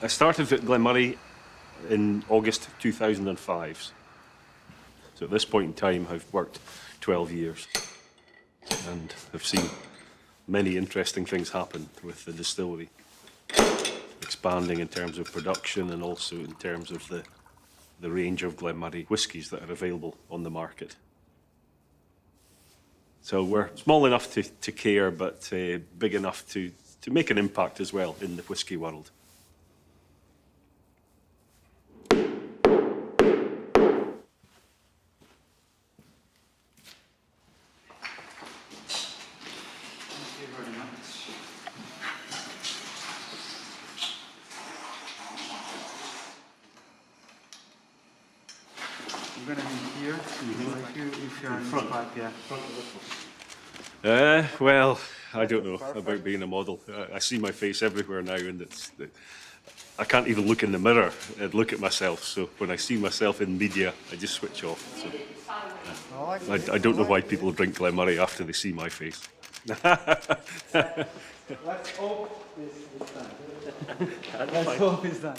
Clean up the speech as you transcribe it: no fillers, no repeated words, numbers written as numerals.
I started at Glen Moray in August 2005. So at this point in time, I've worked 12 years and have seen many interesting things happen with the distillery. Expanding in terms of production and also in terms of the range of Glen Moray whiskies that are available on the market. So we're small enough to care, but big enough to make an impact as well in the whisky world. I'm going to be here, if you're in front. Yeah. Well, I don't know about being a model. I see my face everywhere now, and I can't even look in the mirror and look at myself. So when I see myself in media, I just switch off. So I don't know why people drink Glen Moray after they see my face. Let's hope it's done. Let's hope it's done.